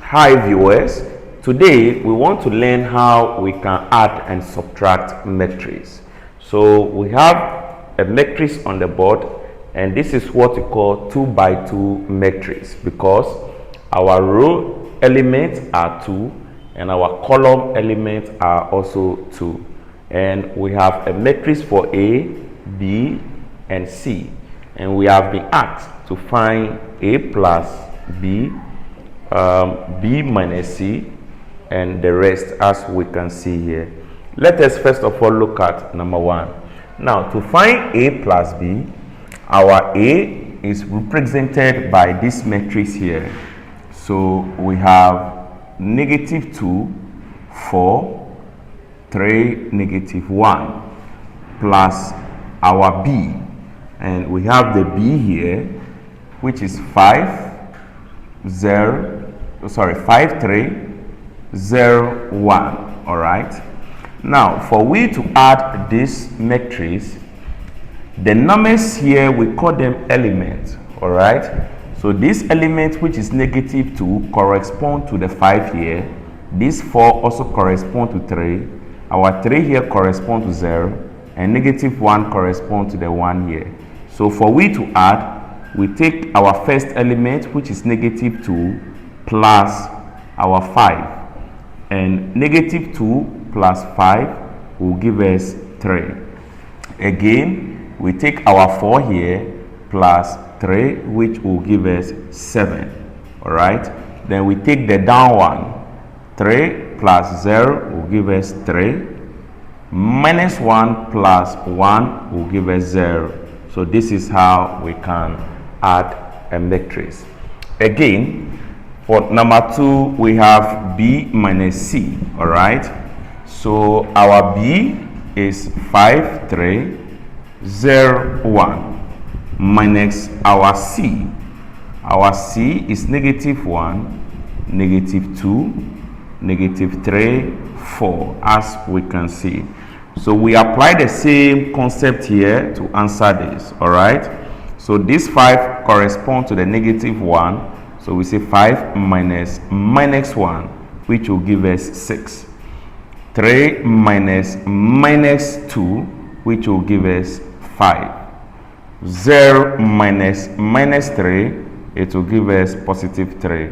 Hi viewers, today we want to learn how we can add and subtract matrices. So we have a matrix on the board, and this is what we call 2 by 2 matrix because our row elements are 2 and our column elements are also 2, and we have a matrix for A, B and C, and we have been asked to find A plus B, B minus C, and the rest as we can see here. Let us first of all look at number 1. Now, to find A plus B, our A is represented by this matrix here. So we have -2, 4, 3, -1 plus our B, and we have the B here, which is 5, 3, 0, 1. All right. Now, for we to add this matrix, the numbers here we call them elements. All right. So this element, which is -2, correspond to the 5 here. This 4 also correspond to 3. Our 3 here correspond to 0, and -1 correspond to the 1 here. So for we to add, we take our first element, which is -2, plus our 5, and -2 plus 5 will give us 3. Again, we take our 4 here plus 3, which will give us 7. All right. Then we take the down one. 3 plus 0 will give us 3. -1 plus 1 will give us 0. So this is how we can add a matrix. Again, for number 2, we have B minus C. All right. So our B is 5, 3, 0, 1 minus our C. Our C is -1, -2, -3, 4, as we can see. So we apply the same concept here to answer this. All right. So this 5 corresponds to the -1. So we say 5 minus -1, which will give us 6. 3 minus -2, which will give us 5. 0 minus -3, it will give us +3.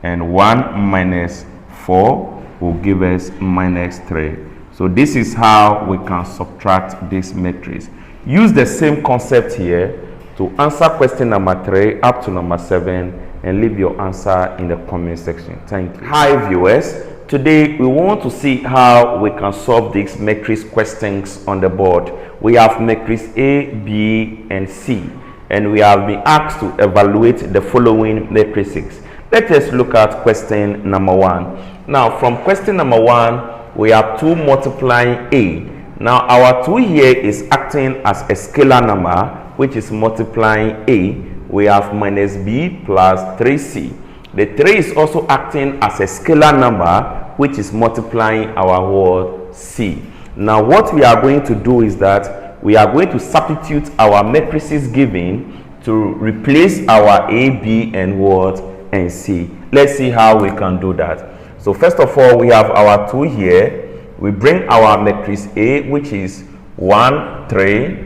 And 1 minus 4 will give us -3. So this is how we can subtract this matrix. Use the same concept here to answer question number 3 up to number 7, and leave your answer in the comment section. Thank you. Hi viewers, today we want to see how we can solve these matrix questions on the board. We have matrix A, B and C, and we have been asked to evaluate the following matrices. Let us look at question number 1. Now, from question number 1, we have 2 multiplying A. Now our 2 here is acting as a scalar number, which is multiplying A. We have minus B plus 3C. The 3 is also acting as a scalar number, which is multiplying our word C. Now what we are going to do is that we are going to substitute our matrices given to replace our A, B and what and C. Let's see how we can do that. So first of all, we have our 2 here. We bring our matrix A, which is 1, 3,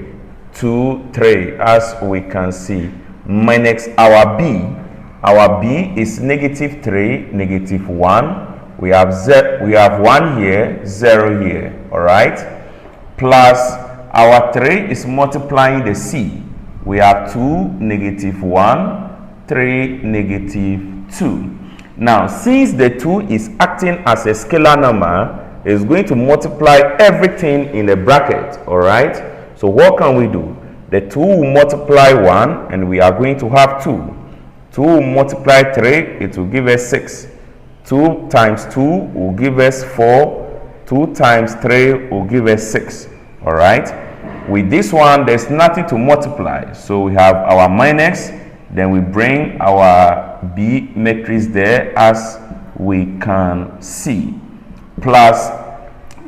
2, 3, as we can see, minus our B. Our B is -3, -1. We have 1 here, 0 here. All right. Plus our 3 is multiplying the C. We have 2, -1, 3, -2. Now, since the 2 is acting as a scalar number, it's going to multiply everything in the bracket. All right. So what can we do? The 2 will multiply 1, and we are going to have 2. 2 will multiply 3, it will give us 6. 2 times 2 will give us 4. 2 times 3 will give us 6. All right. With this one, there's nothing to multiply. So we have our minus, then we bring our B matrix there, as we can see. Plus,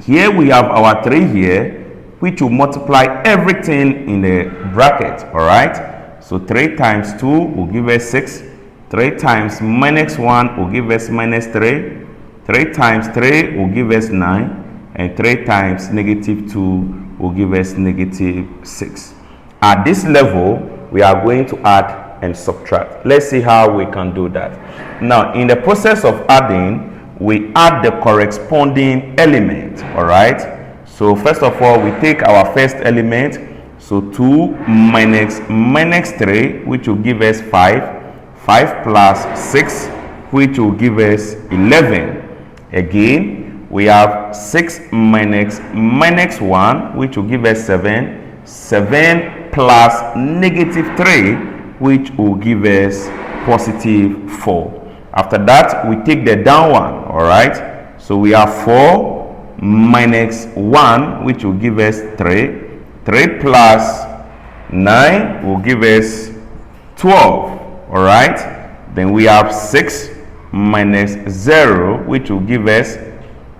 here we have our 3 here, which will multiply everything in the bracket. All right. So 3 times 2 will give us 6. 3 times minus 1 will give us minus 3. 3 times 3 will give us 9. And 3 times negative 2 will give us negative 6. At this level, we are going to add and subtract. Let's see how we can do that. Now, in the process of adding, we add the corresponding element. All right. So first of all, we take our first element. So 2 minus 3, which will give us 5. 5 plus 6, which will give us 11. Again, we have 6 minus 1, which will give us 7. 7 plus negative 3, which will give us positive 4. After that, we take the down one. All right. So we have 4 minus 1, which will give us 3. 3 plus 9 will give us 12. All right. Then we have 6 minus 0, which will give us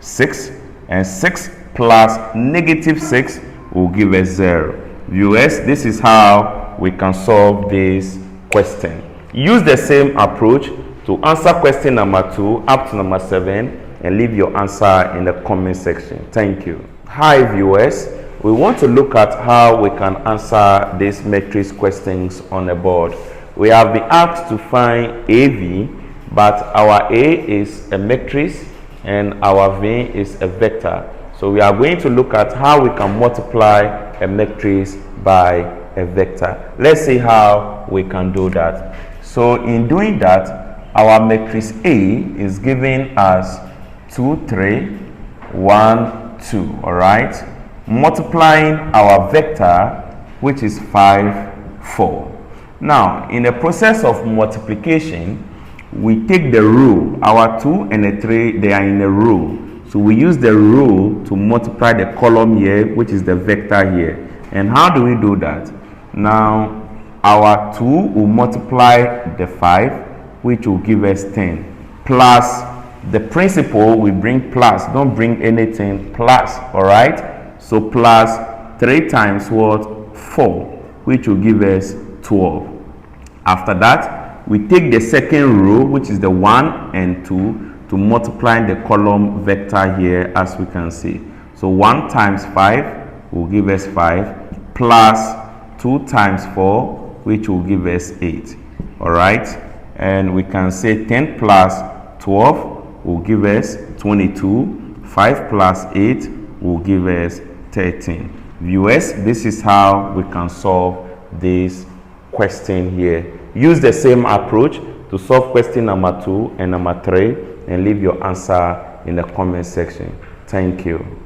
6. And 6 plus negative 6 will give us 0. Viewers, this is how we can solve this question. Use the same approach to answer question number 2 up to number 7 and leave your answer in the comment section. Thank you. Hi viewers, we want to look at how we can answer these matrix questions on the board. We have been asked to find AV, but our A is a matrix and our V is a vector. So we are going to look at how we can multiply a matrix by a vector. Let's see how we can do that. So in doing that, our matrix A is given as 2, 3, 1, 2. All right. Multiplying our vector, which is 5, 4. Now, in the process of multiplication, we take the rule. Our 2 and the 3, they are in a row. So we use the rule to multiply the column here, which is the vector here. And how do we do that? Now, our 2 will multiply the 5, which will give us 10. Plus, the principal will bring plus. Don't bring anything plus, all right? So plus 3 times what? 4, which will give us 12. After that, we take the second row, which is the 1 and 2, to multiply the column vector here, as we can see. So 1 times 5 will give us 5, plus 2 times 4, which will give us 8. All right. And we can say 10 plus 12 will give us 22. 5 plus 8 will give us 13. Viewers, this is how we can solve this question here. Use the same approach to solve question number 2 and number 3 and leave your answer in the comment section. Thank you.